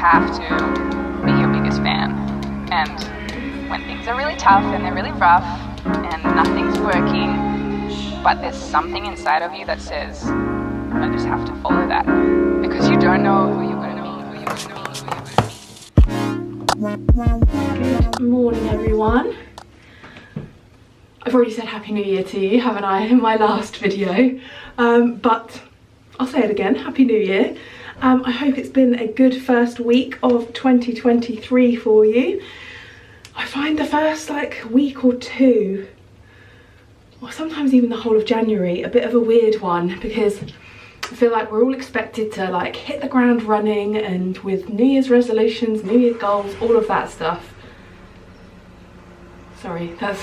have to be your biggest fan. And when things are really tough and they're really rough and nothing's working, but there's something inside of you that says, I just have to follow that, because you don't know who you're going to meet. Good morning, everyone. I've already said Happy New Year to you, haven't I, in my last video, but I'll say it again, Happy New Year. I hope it's been a good first week of 2023 for you. I find the first week or two, or sometimes even the whole of January, a bit of a weird one, because I feel like we're all expected to hit the ground running, and with New Year's resolutions, New Year's goals, all of that stuff. Sorry, that's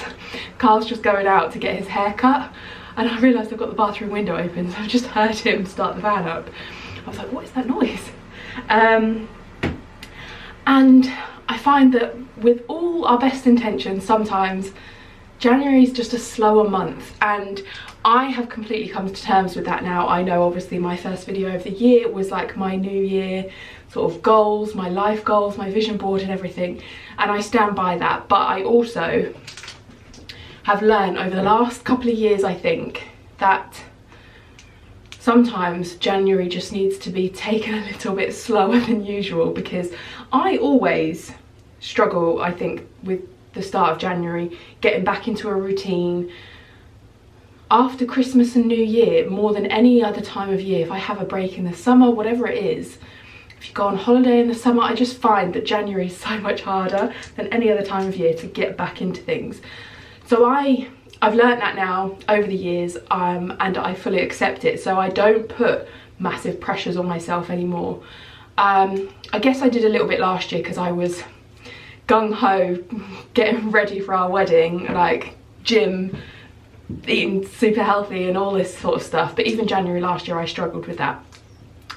Carl's just going out to get his hair cut, and I realised I've got the bathroom window open, so I've just heard him start the van up. I was like, what is that noise? And I find that with all our best intentions, sometimes January is just a slower month, and I have completely come to terms with that now. I know obviously my first video of the year was like my New Year sort of goals, my life goals, my vision board and everything, and I stand by that. But I also have learned over the last couple of years, I think, that sometimes January just needs to be taken a little bit slower than usual, because I always struggle, I think, with the start of January, getting back into a routine. After Christmas and New Year, more than any other time of year, if I have a break in the summer, whatever it is, if you go on holiday in the summer, I just find that January is so much harder than any other time of year to get back into things. So I've learned that now over the years, and I fully accept it, so I don't put massive pressures on myself anymore. I guess I did a little bit last year because I was gung-ho getting ready for our wedding, gym, eating super healthy and all this sort of stuff, but even January last year I struggled with that.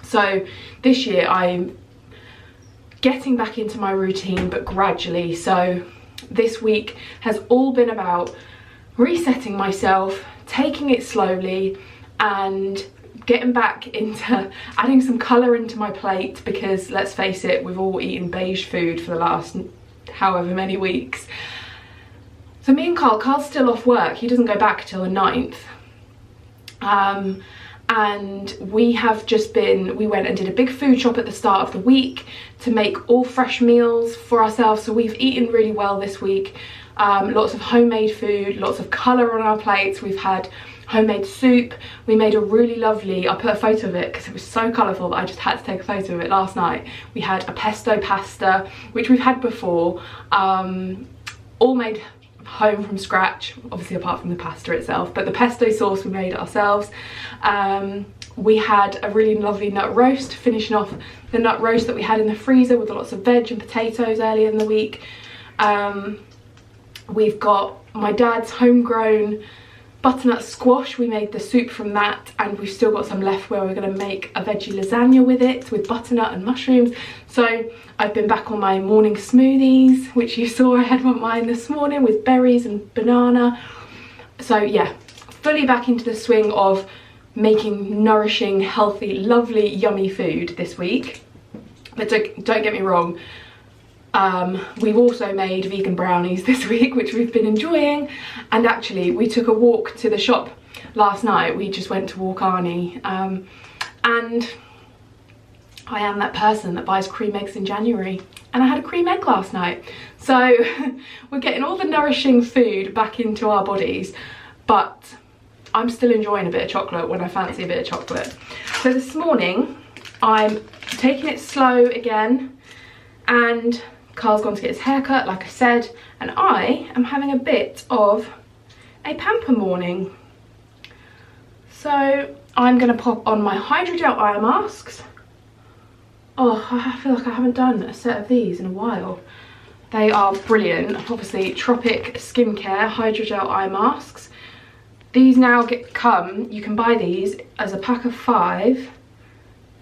So this year I'm getting back into my routine, but gradually. So this week has all been about resetting myself, taking it slowly, and getting back into adding some colour into my plate, because let's face it, we've all eaten beige food for the last however many weeks. So me and Carl's still off work, he doesn't go back till the 9th. And we went and did a big food shop at the start of the week to make all fresh meals for ourselves. So we've eaten really well this week. Lots of homemade food, lots of colour on our plates. We've had homemade soup. We made a really lovely, I put a photo of it because it was so colourful that I just had to take a photo of it last night. We had a pesto pasta, which we've had before, all made home from scratch, obviously apart from the pasta itself, but the pesto sauce we made ourselves. We had a really lovely nut roast, finishing off the nut roast that we had in the freezer with lots of veg and potatoes earlier in the week. We've got my dad's homegrown butternut squash. We made the soup from that, and we've still got some left where we're going to make a veggie lasagna with it, with butternut and mushrooms. So I've been back on my morning smoothies, which you saw I had mine this morning with berries and banana. So yeah, fully back into the swing of making nourishing, healthy, lovely, yummy food this week. But don't get me wrong, we've also made vegan brownies this week, which we've been enjoying. And actually we took a walk to the shop last night. We just went to walk Arnie, and I am that person that buys cream eggs in January, and I had a cream egg last night. So we're getting all the nourishing food back into our bodies, but I'm still enjoying a bit of chocolate when I fancy a bit of chocolate. So this morning I'm taking it slow again, and Carl's gone to get his hair cut, like I said, and I am having a bit of a pamper morning. So I'm going to pop on my hydrogel eye masks. Oh, I feel like I haven't done a set of these in a while. They are brilliant. Obviously, Tropic Skincare hydrogel eye masks. These now you can buy these as a pack of 5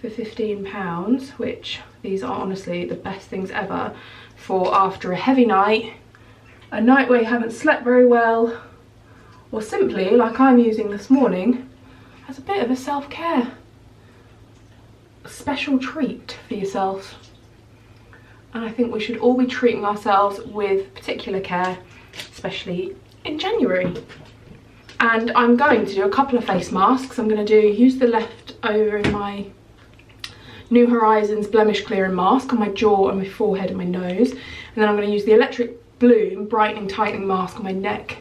for £15, which these are honestly the best things ever for after a heavy night, a night where you haven't slept very well, or simply, like I'm using this morning, as a bit of a self-care special treat for yourself. and I think we should all be treating ourselves with particular care, especially in January. And I'm going to do a couple of face masks. I'm going to use the leftover in my New Horizons blemish clearing mask on my jaw and my forehead and my nose, and then I'm going to use the Electric Bloom brightening tightening mask on my neck,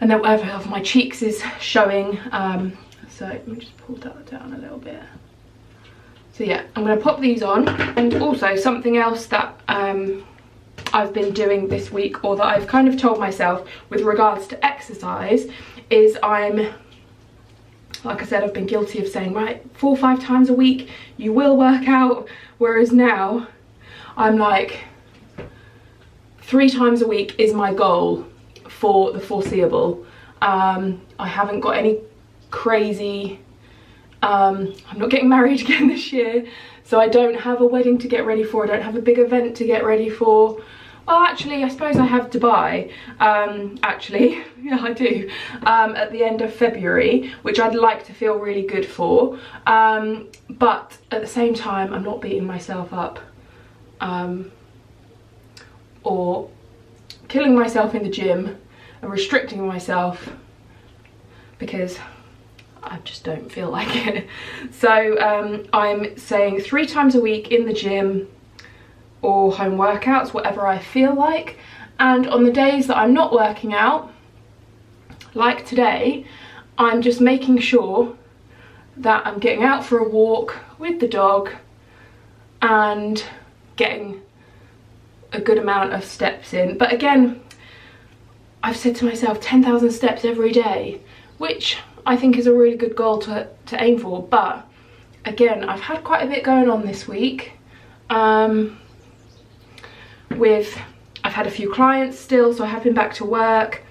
and then whatever of my cheeks is showing. So let me just pull that down a little bit. So yeah, I'm going to pop these on. And also something else that I've been doing this week, or that I've kind of told myself with regards to exercise, is like I said, I've been guilty of saying, right, 4 or 5 times a week you will work out, whereas now I'm like 3 times a week is my goal for the foreseeable. I haven't got any crazy, I'm not getting married again this year, so I don't have a wedding to get ready for, I don't have a big event to get ready for. Well, actually, I suppose I have Dubai, actually, yeah, I do, at the end of February, which I'd like to feel really good for, but at the same time, I'm not beating myself up, or killing myself in the gym and restricting myself, because I just don't feel like it. So I'm saying 3 times a week in the gym, or home workouts, whatever I feel like. And on the days that I'm not working out, like today, I'm just making sure that I'm getting out for a walk with the dog and getting a good amount of steps in. But again, I've said to myself 10,000 steps every day, which I think is a really good goal to aim for. But again, I've had quite a bit going on this week. I've had a few clients still, so I have been back to work.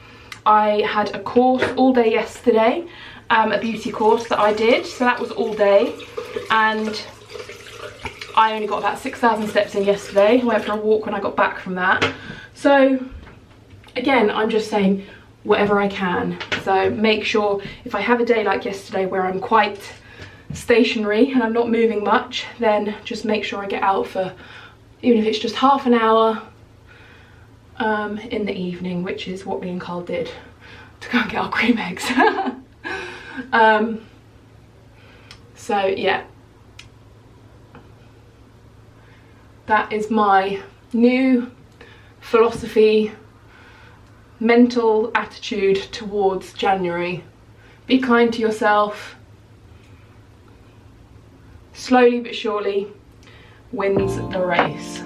I had a course all day yesterday, a beauty course that I did, so that was all day, and I only got about 6,000 steps in yesterday. I went for a walk when I got back from that. So again, I'm just saying whatever I can. So make sure, if I have a day like yesterday where I'm quite stationary and I'm not moving much, then just make sure I get out for, even if it's just half an hour in the evening, which is what me and Carl did to go and get our cream eggs. So yeah, that is my new philosophy, mental attitude towards January. Be kind to yourself. Slowly but surely wins the race.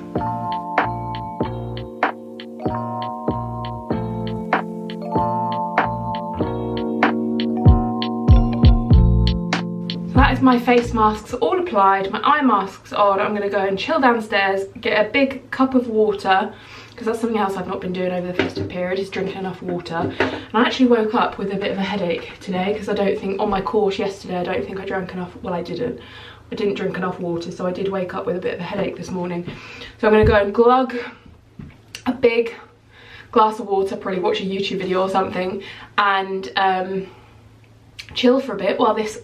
That is my face masks all applied, my eye masks on. I'm going to go and chill downstairs, get a big cup of water, because that's something else I've not been doing over the festive period, is drinking enough water. And I actually woke up with a bit of a headache today, because I don't think, on my course yesterday, I don't think I drank enough, well I didn't drink enough water, so I did wake up with a bit of a headache this morning. So I'm going to go and glug a big glass of water, probably watch a YouTube video or something, and chill for a bit while this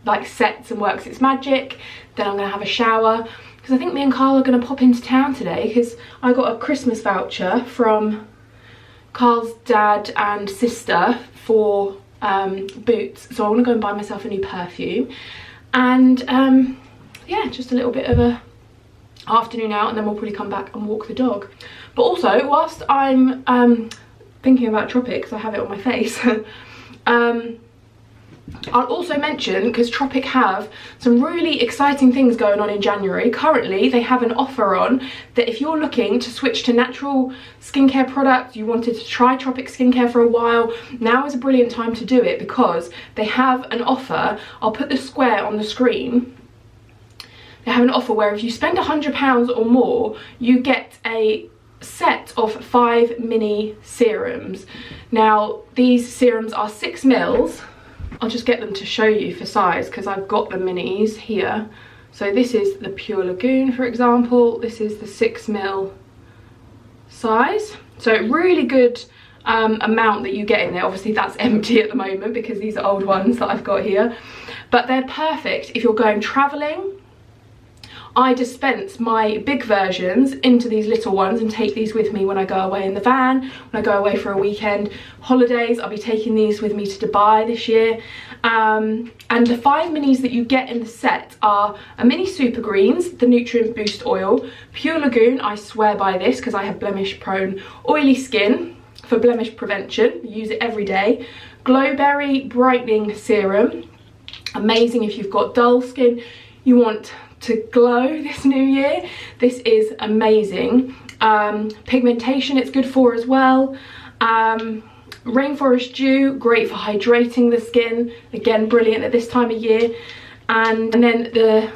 like sets and works its magic. Then I'm going to have a shower, because I think me and Carl are going to pop into town today, because I got a Christmas voucher from Carl's dad and sister for Boots, so I want to go and buy myself a new perfume. And yeah, just a little bit of a afternoon out, and then we'll probably come back and walk the dog. But also, whilst I'm thinking about Tropic, because I have it on my face, I'll also mention, because Tropic have some really exciting things going on in January. Currently, they have an offer on that if you're looking to switch to natural skincare products, you wanted to try Tropic Skincare for a while, now is a brilliant time to do it, because they have an offer. I'll put the square on the screen. They have an offer where if you spend £100 or more, you get a set of 5 mini serums. Now, these serums are 6 mils. I'll just get them to show you for size, because I've got the minis here. So this is the Pure Lagoon, for example. This is the 6 mil size. So really good amount that you get in there. Obviously that's empty at the moment because these are old ones that I've got here. But they're perfect if you're going traveling, I dispense my big versions into these little ones and take these with me when I go away in the van, when I go away for a weekend. Holidays, I'll be taking these with me to Dubai this year. And the 5 minis that you get in the set are a mini Super Greens, the Nutrient Boost Oil, Pure Lagoon, I swear by this because I have blemish prone oily skin for blemish prevention, use it every day. Glowberry Brightening Serum, amazing if you've got dull skin, you want to glow this new year, this is amazing. Pigmentation it's good for as well. Rainforest Dew, great for hydrating the skin, again brilliant at this time of year. And then the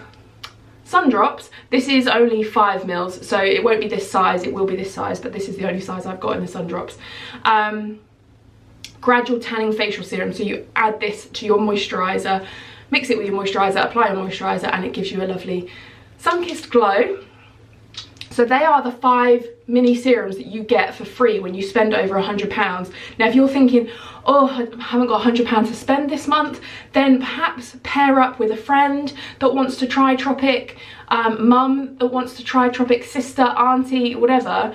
Sun Drops, this is only 5 mils, so it won't be this size, it will be this size, but this is the only size I've got in the Sun Drops. Gradual Tanning Facial Serum, so you add this to your moisturiser, mix it with your moisturiser, apply your moisturiser, and it gives you a lovely sun-kissed glow. So they are the 5 mini serums that you get for free when you spend over £100. Now if you're thinking, oh, I haven't got £100 to spend this month, then perhaps pair up with a friend that wants to try Tropic, mum that wants to try Tropic, sister, auntie, whatever,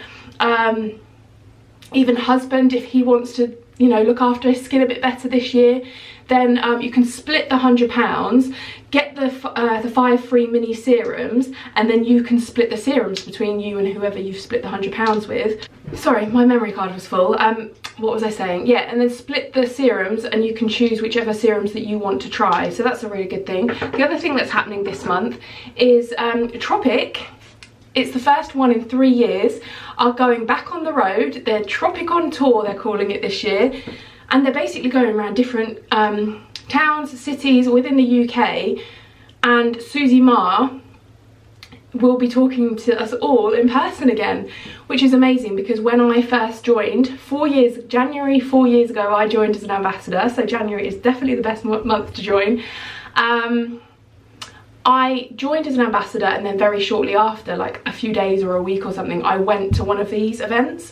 even husband if he wants to, you know, look after his skin a bit better this year. Then you can split the £100, get the 5 free mini serums, and then you can split the serums between you and whoever you've split the £100 with. Sorry, my memory card was full. What was I saying? Yeah, and then split the serums and you can choose whichever serums that you want to try. So that's a really good thing. The other thing that's happening this month is Tropic, it's the first one in 3 years, are going back on the road. They're Tropic on Tour, they're calling it this year. And they're basically going around different towns, cities within the UK, and Susie Ma will be talking to us all in person again, which is amazing because when I first joined, January 4 years ago, I joined as an ambassador, so January is definitely the best month to join. I joined as an ambassador, and then very shortly after, like a few days or a week or something, I went to one of these events.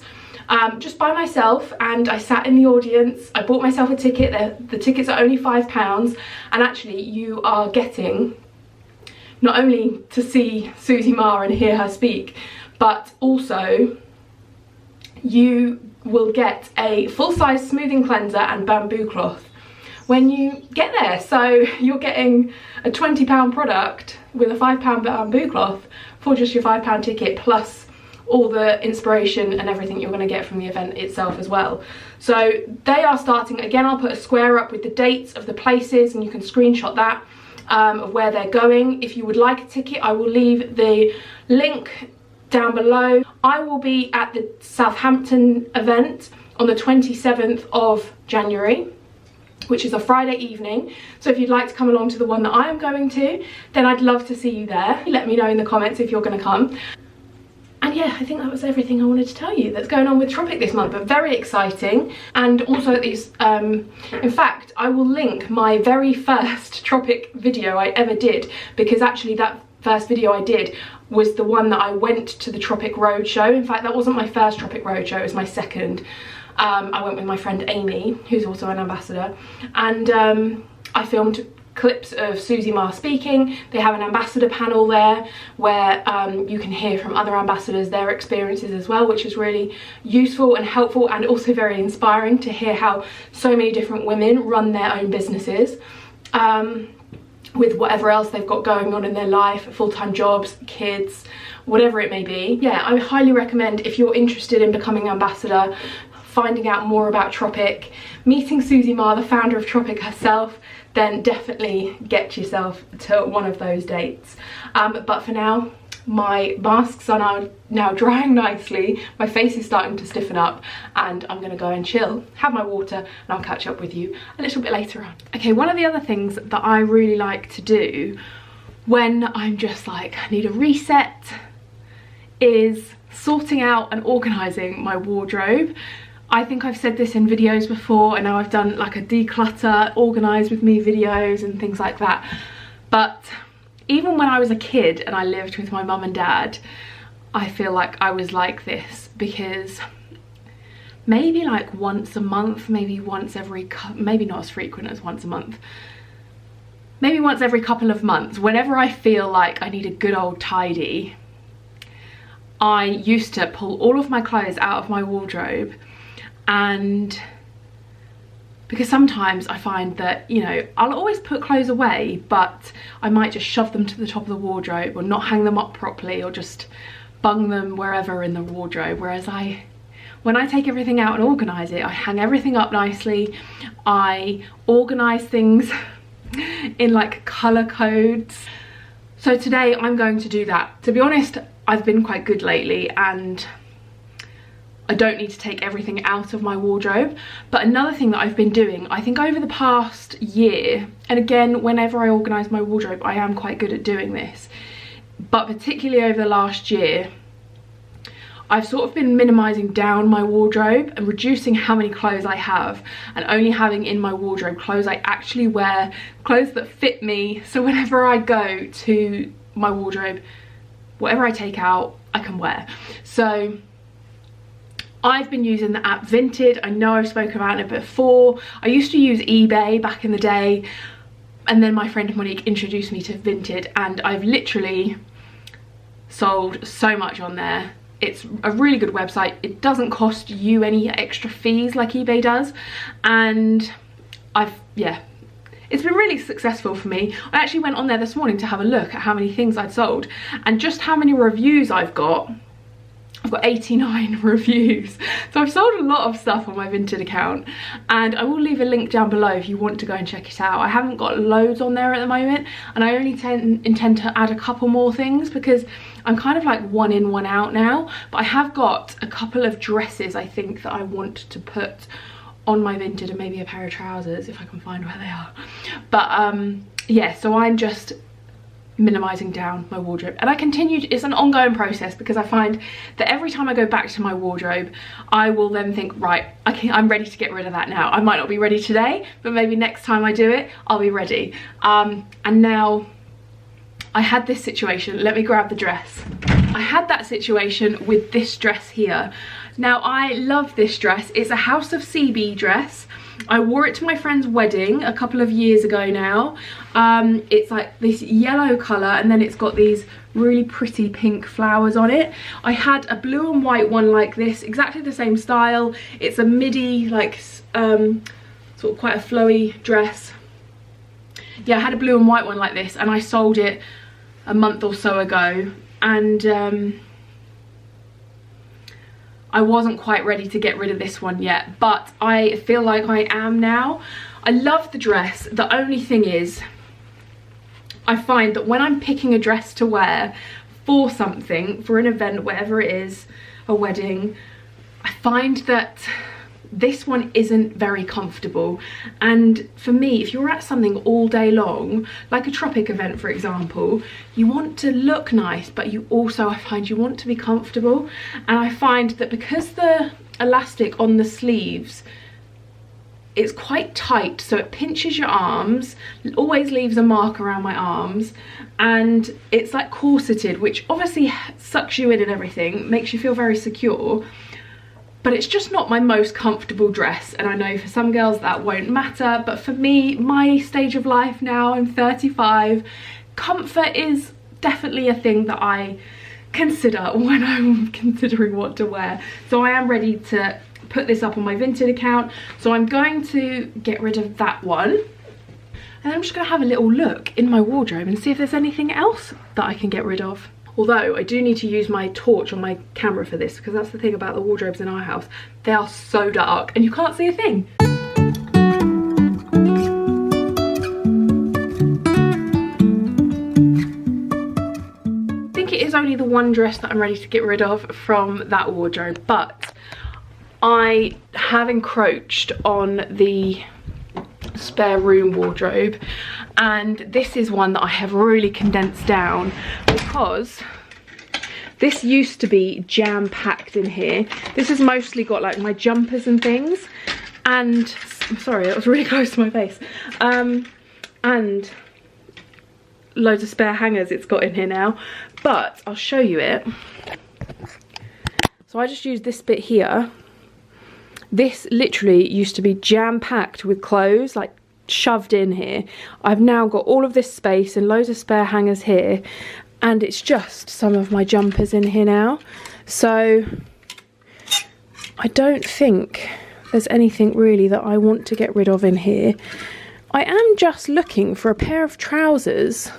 Just by myself, and I sat in the audience. I bought myself a ticket. The tickets are only £5, and actually you are getting not only to see Susie Ma and hear her speak, but also you will get a full-size smoothing cleanser and bamboo cloth when you get there. So you're getting a £20 product with a £5 bamboo cloth for just your £5 ticket, plus all the inspiration and everything you're going to get from the event itself as well. So they are starting, again I'll put a square up with the dates of the places and you can screenshot that of where they're going. If you would like a ticket, I will leave the link down below. I will be at the Southampton event on the 27th of January, which is a Friday evening. So if you'd like to come along to the one that I am going to, then I'd love to see you there. Let me know in the comments if you're going to come. And yeah, I think that was everything I wanted to tell you that's going on with Tropic this month, but very exciting. And also these, in fact, I will link my very first Tropic video I ever did, because actually that first video I did was the one that I went to the Tropic Roadshow. In fact, that wasn't my first Tropic Roadshow, it was my second. I went with my friend Amy, who's also an ambassador, and I filmed clips of Susie Ma speaking. They have an ambassador panel there where you can hear from other ambassadors their experiences as well, which is really useful and helpful, and also very inspiring to hear how so many different women run their own businesses with whatever else they've got going on in their life, full-time jobs, kids, whatever it may be. Yeah, I highly recommend, if you're interested in becoming ambassador, finding out more about Tropic, meeting Susie Ma, the founder of Tropic herself, then definitely get yourself to one of those dates. But for now, my masks are now drying nicely, my face is starting to stiffen up, and I'm gonna go and chill, have my water, and I'll catch up with you a little bit later on. Okay, one of the other things that I really like to do when I'm just like, I need a reset, is sorting out and organising my wardrobe. I think I've said this in videos before, and now I've done like a declutter, organise with me videos and things like that. But even when I was a kid and I lived with my mum and dad, I feel like I was like this, because maybe like once a month, maybe once every, maybe not as frequent as once a month, maybe once every couple of months, whenever I feel like I need a good old tidy, I used to pull all of my clothes out of my wardrobe, and because sometimes I find that, you know, I'll always put clothes away, but I might just shove them to the top of the wardrobe or not hang them up properly or just bung them wherever in the wardrobe. Whereas when I take everything out and organise it, I hang everything up nicely. I organise things in like colour codes. So today I'm going to do that. To be honest, I've been quite good lately and I don't need to take everything out of my wardrobe. But another thing that I've been doing, I think over the past year, and again, whenever I organise my wardrobe, I am quite good at doing this, but particularly over the last year, I've sort of been minimising down my wardrobe and reducing how many clothes I have, and only having in my wardrobe clothes I actually wear, clothes that fit me. So whenever I go to my wardrobe, whatever I take out, I can wear. So I've been using the app Vinted. I know I've spoken about it before. I used to use eBay back in the day, and then my friend Monique introduced me to Vinted, and I've literally sold so much on there. It's a really good website. It doesn't cost you any extra fees like eBay does, and it's been really successful for me. I actually went on there this morning to have a look at how many things I'd sold and just how many reviews I've got. I've got 89 reviews. So I've sold a lot of stuff on my Vinted account, and I will leave a link down below if you want to go and check it out. I haven't got loads on there at the moment, and I only intend to add a couple more things because I'm kind of like one in, one out now. But I have got a couple of dresses I think that I want to put on my Vinted, and maybe a pair of trousers if I can find where they are. But yeah, so I'm just minimising down my wardrobe, and it's an ongoing process, because I find that every time I go back to my wardrobe, I will then think, right, I'm ready to get rid of that now. I might not be ready today, but maybe next time I do it, I'll be ready. And now I had this situation. Let me grab the dress. I had that situation with this dress here. Now I love this dress. It's a House of CB dress. I wore it to my friend's wedding a couple of years ago now. It's like this yellow colour, and then it's got these really pretty pink flowers on it. I had a blue and white one like this, exactly the same style. It's a midi, like sort of quite a flowy dress. Yeah, I had a blue and white one like this, and I sold it a month or so ago, and I wasn't quite ready to get rid of this one yet, but I feel like I am now. I love the dress. The only thing is, I find that when I'm picking a dress to wear for something, for an event, whatever it is, a wedding, I find that this one isn't very comfortable. And for me, if you're at something all day long, like a tropic event for example, you want to look nice, but you also, I find, you want to be comfortable. And I find that because the elastic on the sleeves, it's quite tight, so it pinches your arms, it always leaves a mark around my arms, and it's like corseted, which obviously sucks you in and everything, makes you feel very secure. But it's just not my most comfortable dress, and I know for some girls that won't matter, but for me, my stage of life now, I'm 35, comfort is definitely a thing that I consider when I'm considering what to wear. So I am ready to put this up on my Vinted account, so I'm going to get rid of that one, and I'm just going to have a little look in my wardrobe and see if there's anything else that I can get rid of. Although I do need to use my torch on my camera for this, because that's the thing about the wardrobes in our house. They are so dark and you can't see a thing. I think it is only the one dress that I'm ready to get rid of from that wardrobe, but I have encroached on the spare room wardrobe, and this is one that I have really condensed down, because this used to be jam-packed in here. This has mostly got like my jumpers and things, and I'm sorry, that was really close to my face, and loads of spare hangers it's got in here now, but I'll show you it. So I just used this bit here. This literally used to be jam-packed with clothes, like shoved in here. I've now got all of this space and loads of spare hangers here, and it's just some of my jumpers in here now. So I don't think there's anything really that I want to get rid of in here. I am just looking for a pair of trousers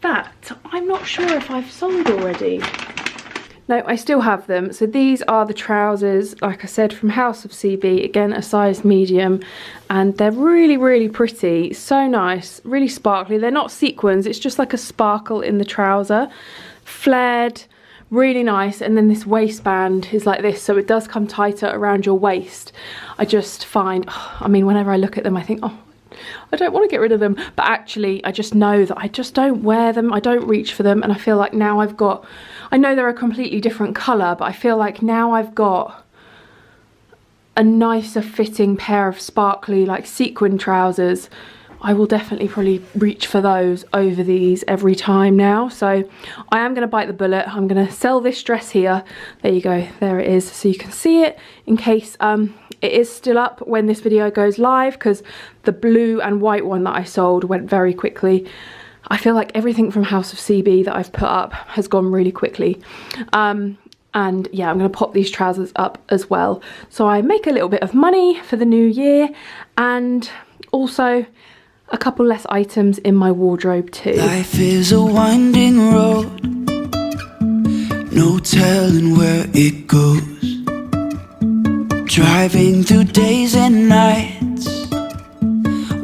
that I'm not sure if I've sold already. No, I still have them. So these are the trousers, like I said, from House of CB, again a size medium, and they're really, really pretty, so nice, really sparkly. They're not sequins, it's just like a sparkle in the trouser, flared, really nice. And then this waistband is like this, so it does come tighter around your waist. I just find, I mean, whenever I look at them I think, oh, I don't want to get rid of them, but actually I just know that I just don't wear them, I don't reach for them, and I feel like now I've got, I know they're a completely different colour, but I feel like now I've got a nicer fitting pair of sparkly like sequin trousers. I will definitely probably reach for those over these every time now. So I am going to bite the bullet. I'm going to sell this dress here. There you go, there it is, so you can see it in case it is still up when this video goes live, because the blue and white one that I sold went very quickly. I feel like everything from House of CB that I've put up has gone really quickly. And yeah, I'm going to pop these trousers up as well, so I make a little bit of money for the new year, and also a couple less items in my wardrobe too. Life is a winding road, no telling where it goes. Driving through days and nights,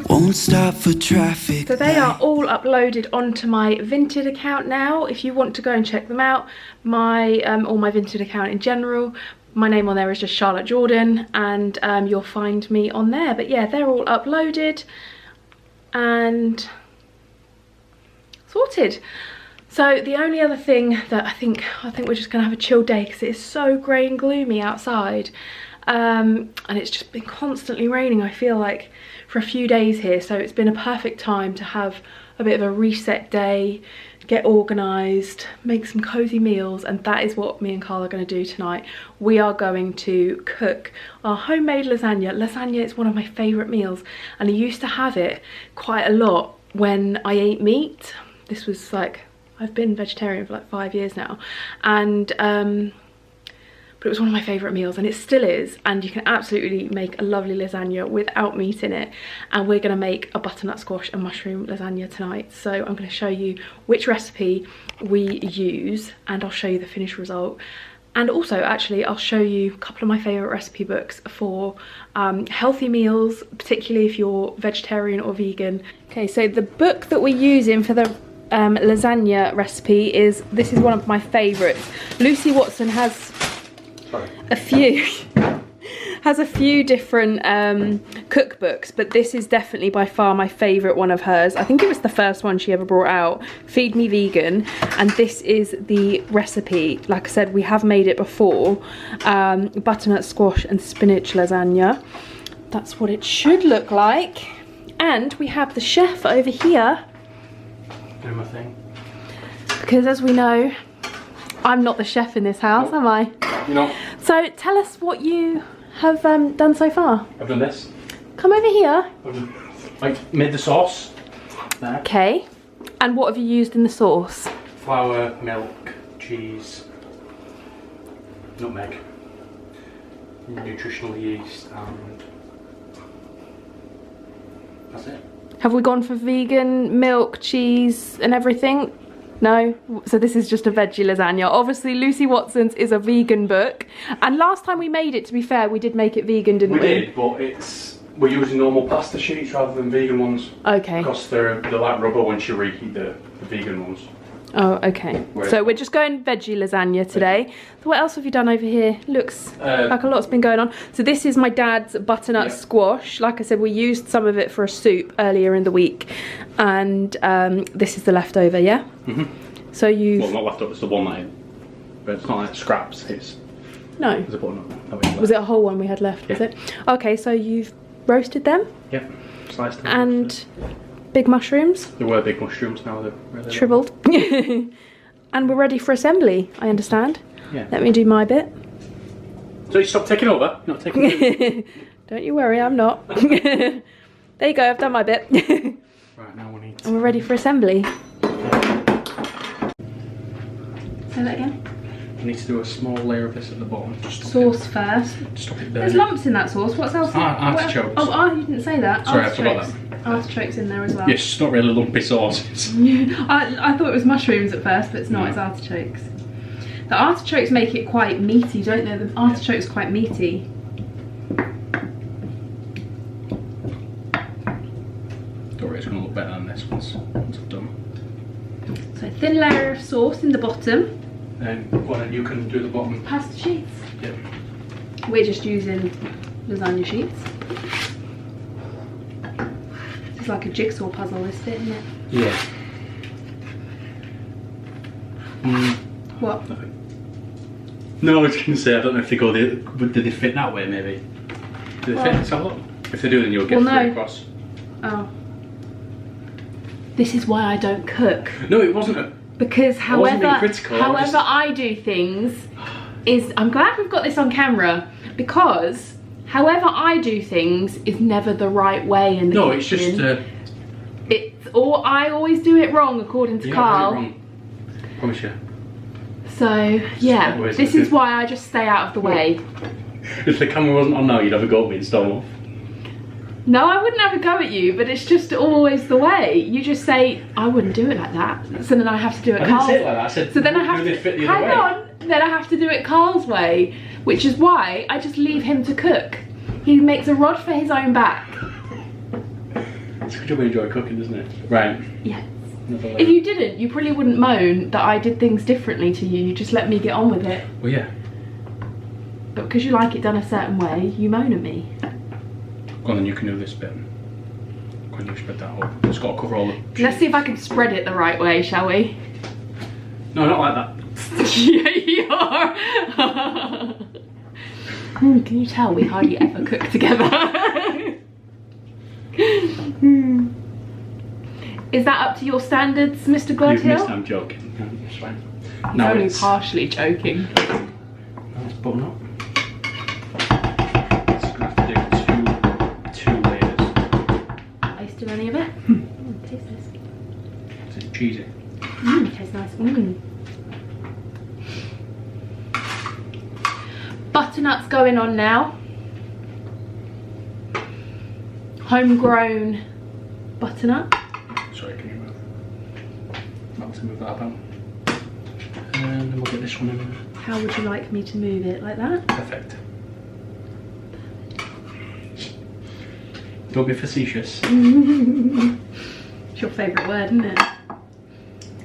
won't stop for traffic. So they are all uploaded onto my Vinted account now. If you want to go and check them out, my or my Vinted account in general, my name on there is just Charlotte Jordan, and you'll find me on there. But yeah, they're all uploaded and sorted. So the only other thing that I think we're just gonna have a chill day, because it is so grey and gloomy outside, and it's just been constantly raining, I feel like, for a few days here. So it's been a perfect time to have a bit of a reset day, get organised, make some cosy meals, and that is what me and Carl are going to do tonight. We are going to cook our homemade lasagna. Lasagna is one of my favourite meals, and I used to have it quite a lot when I ate meat. This was like, I've been vegetarian for like 5 years now, and but it was one of my favourite meals, and it still is, and you can absolutely make a lovely lasagna without meat in it. And we're going to make a butternut squash and mushroom lasagna tonight, so I'm going to show you which recipe we use, and I'll show you the finished result. And also, actually, I'll show you a couple of my favourite recipe books for healthy meals, particularly if you're vegetarian or vegan. Okay, so the book that we're using for the lasagna recipe is, this is one of my favourites. Lucy Watson has a few different cookbooks, but this is definitely by far my favourite one of hers. I think it was the first one she ever brought out, Feed Me Vegan, and this is the recipe. Like I said, we have made it before, butternut squash and spinach lasagna. That's what it should look like. And we have the chef over here, doing my thing, because as we know, I'm not the chef in this house, am I? You're not. So tell us what you have done so far. I've done this. Come over here. I made the sauce. There. Okay. And what have you used in the sauce? Flour, milk, cheese, nutmeg, nutritional yeast, and that's it. Have we gone for vegan, milk, cheese and everything? No? So this is just a veggie lasagna. Obviously Lucy Watson's is a vegan book, and last time we made it, to be fair, we did make it vegan, didn't we? We did, but we're using normal pasta sheets rather than vegan ones. Okay. Because they're like rubber once you reheat the vegan ones. Oh, okay. So we're just going veggie lasagna today. So what else have you done over here? Looks like a lot's been going on. So this is my dad's butternut squash. Like I said, we used some of it for a soup earlier in the week, and this is the leftover, yeah? So you've... Well, not leftover, it's the one that but it's not like scraps, it's... No. There's a butternut. Was it a whole one we had left, was it? Okay, so you've roasted them? Yeah, sliced them. And big mushrooms? There were big mushrooms, now they're really shriveled. And we're ready for assembly, I understand. Yeah. Let me do my bit. So you stop taking over? You're not taking over? Don't you worry, I'm not. There you go, I've done my bit. Right, now we need to... And we're ready for assembly. Say that again? We need to do a small layer of this at the bottom. Sauce first. Stop it burning. There's lumps in that sauce. What's else? Artichokes. Oh, you didn't say that. Sorry, I forgot that. Artichokes in there as well. Yes, it's not really lumpy sauces. I thought it was mushrooms at first, but it's not. No. It's artichokes. The artichokes make it quite meaty, don't they? The artichoke's quite meaty. Don't worry, it's going to look better than this once I've done. So a thin layer of sauce in the bottom. Then you can do the bottom. Pasta sheets. Yep. We're just using lasagna sheets. It's like a jigsaw puzzle, this bit, isn't it? Yeah. What? Nothing. No, I was going to say, I don't know if they go, did they fit that way maybe? Do they fit this a lot? If they do, then you'll get three across. Oh. This is why I don't cook. No, it wasn't a... Because however critical, I do things is... I'm glad we've got this on camera. Because however I do things is never the right way in the kitchen. It's just... I always do it wrong according to Carl. Wrong. Promise you. So, yeah, this is why I just stay out of the way. If the camera wasn't on now, you'd have a go at me and storm off. No, I wouldn't have a go at you, but it's just always the way. You just say, I wouldn't do it like that. So then I have to do it Carl's way. I didn't say it like that, I said, so then I have to, hang on, then I have to do it Carl's way, which is why I just leave him to cook. He makes a rod for his own back. It's a good job we enjoy cooking, isn't it? Right. Yes. If you didn't, you probably wouldn't moan that I did things differently to you. You just let me get on with it. Well, yeah. But because you like it done a certain way, you moan at me. Go on, then you can do this bit. Go on, you spread that up. It's got to cover all the... Let's see if I can spread it the right way, shall we? No, not like that. Yeah, you are. Can you tell we hardly ever cook together? Is that up to your standards, Mr. Gladhill? You've missed, I'm joking. It's fine. He's only partially joking. Now let's button up. It's going to have to do two layers. Tasted any of it? Taste this. Is it cheesy? It tastes nice. Butternut's going on now. Homegrown butternut. Sorry, can you move? Not to move that about. And then we'll get this one in there. How would you like me to move it? Like that? Perfect. Don't be facetious. It's your favourite word, isn't it?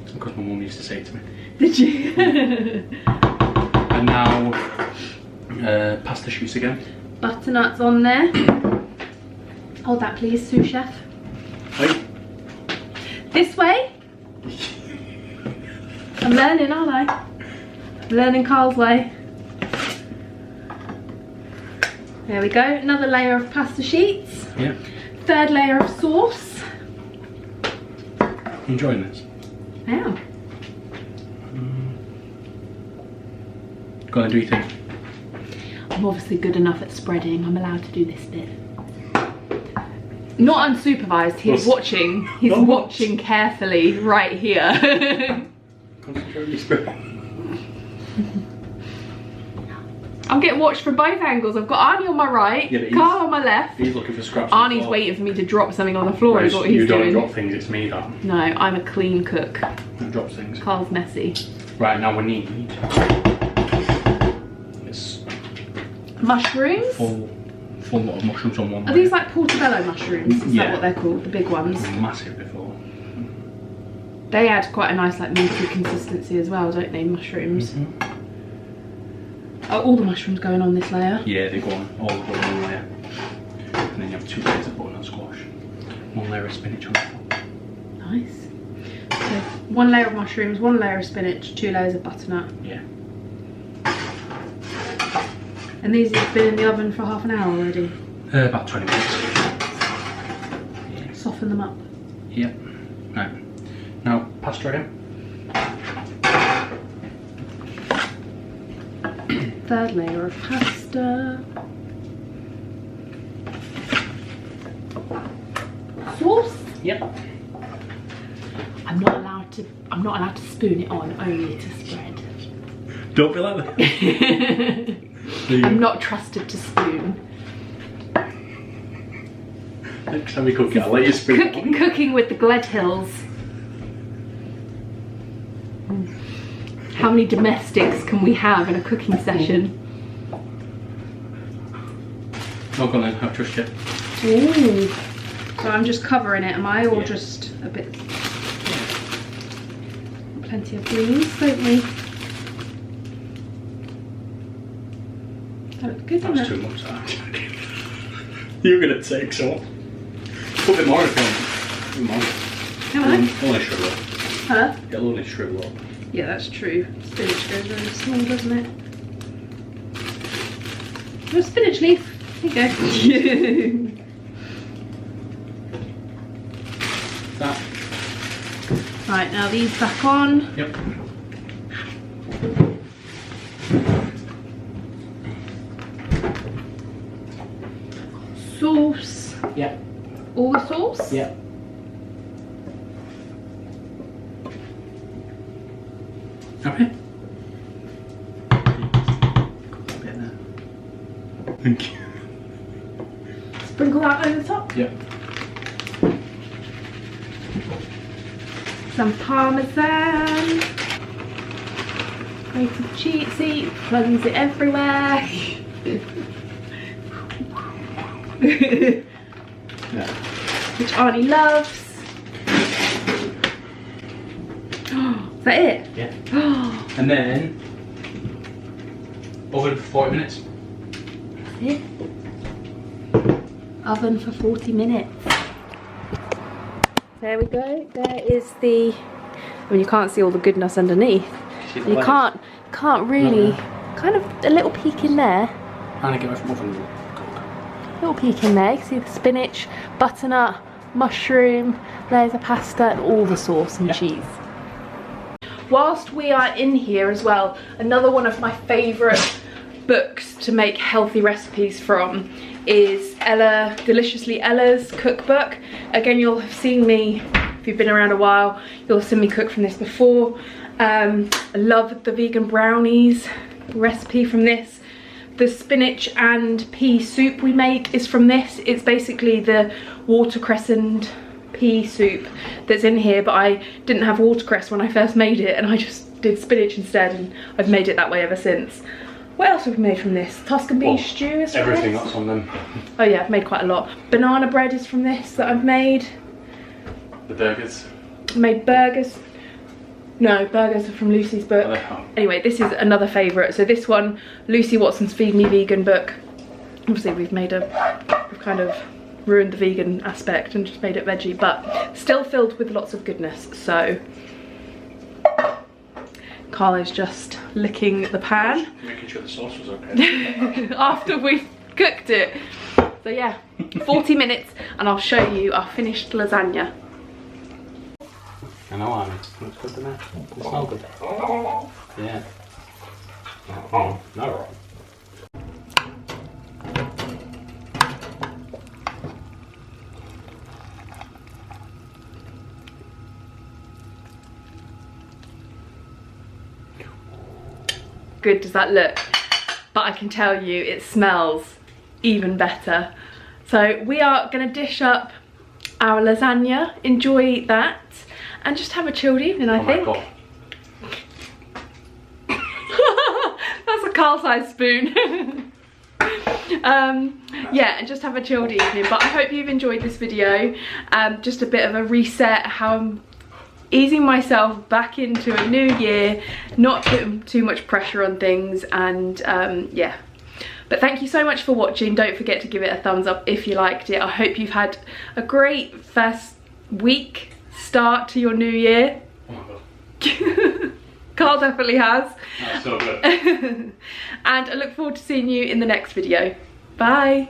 It's because my mum used to say it to me. Did you? And now, pasta sheets again. Butternut's on there. Hold that please, sous chef. Hey. This way. I'm learning, aren't I? I'm learning Carl's way. There we go, another layer of pasta sheets. Yeah. Third layer of sauce. You enjoying this? I am. Go on, do you think? I'm obviously good enough at spreading. I'm allowed to do this bit. Not unsupervised. He's watching. He's watching carefully right here. Concentrate on your spread. I'm getting watched from both angles. I've got Arnie on my right, Carl on my left. He's looking for scraps. Arnie's waiting for me to drop something on the floor. Is what he's you don't doing. Drop things. It's me that. No, I'm a clean cook. That drops things. Carl's messy. Right, now we need this mushrooms. Full lot of mushrooms on one. Are these like portobello mushrooms? Is that what they're called? The big ones. Massive before. They add quite a nice like meaty consistency as well, don't they? Mushrooms. Are all the mushrooms going on this layer? Yeah, they go on all go on one layer. And then you have 2 layers of butternut squash. 1 layer of spinach on top. Nice. So 1 layer of mushrooms, 1 layer of spinach, 2 layers of butternut. Yeah. And these have been in the oven for half an hour already? About 20 minutes. Yeah. Soften them up. Yep. Right. Now, pasta again. Third layer of pasta. Sauce. Yep. I'm not allowed to spoon it on, only to spread. Don't be like that. I'm not trusted to spoon. Next time we cook it, I'll let you spoon it on. Cooking with the Gledhills. How many domestics can we have in a cooking session? Oh, go on then, I'll trust you. Ooh. So I'm just covering it, am I? Or just a bit? Plenty of greens, don't we? That looks good, doesn't That's it? too much, that. You're going to take some. Put a bit more if you want. Put more. It'll only shrivel up. Huh? It'll only shrivel up. Yeah, that's true. Spinach goes really small, doesn't it? A spinach leaf. There you go. That. Right, now these back on. Yep. Sauce. Yep. All the sauce? Yep. Okay. Thank you. Sprinkle that over the top. Yep. Some parmesan. Grated cheesy, plunge it everywhere. Yeah. Which Arnie loves. Is that it? Yeah. And then oven for 40 minutes. That's it. Oven for 40 minutes. There we go. There is the. I mean, you can't see all the goodness underneath. You can't really. Kind of a little peek in there. Trying to get away from oven. Little peek in there. You can see the spinach, butternut, mushroom, layers of pasta, and all the sauce and cheese. Whilst we are in here as well, another one of my favourite books to make healthy recipes from is Deliciously Ella's cookbook. Again, you'll have seen me, if you've been around a while, you'll have seen me cook from this before. I love the vegan brownies recipe from this. The spinach and pea soup we make is from this. It's basically the watercress and pea soup that's in here, but I didn't have watercress when I first made it and I just did spinach instead, and I've made it that way ever since. What else have we made from this? Tuscan beef stew is from Everything this. that's on them. Oh yeah, I've made quite a lot. Banana bread is from this that I've made. The burgers. Made burgers. No, burgers are from Lucy's book. Oh. Anyway, this is another favourite. So this one, Lucy Watson's Feed Me Vegan book. Obviously we've kind of ruined the vegan aspect and just made it veggie, but still filled with lots of goodness. So Carl is just licking the pan. Making sure the sauce was okay. After we've cooked it. So yeah, 40 minutes and I'll show you our finished lasagna. I know, Annie. Looks good, doesn't it? It smells good. Yeah. Oh, no wrong. Good does that look? But I can tell you it smells even better. So we are going to dish up our lasagna, enjoy that, and just have a chilled evening, I think. That's a Carl-sized spoon. Yeah, and just have a chilled evening. But I hope you've enjoyed this video. Just a bit of a reset, how I'm easing myself back into a new year, not putting too much pressure on things, and yeah. But thank you so much for watching. Don't forget to give it a thumbs up if you liked it. I hope you've had a great first week start to your new year. Oh my god. Carl definitely has. That's so good. And I look forward to seeing you in the next video. Bye.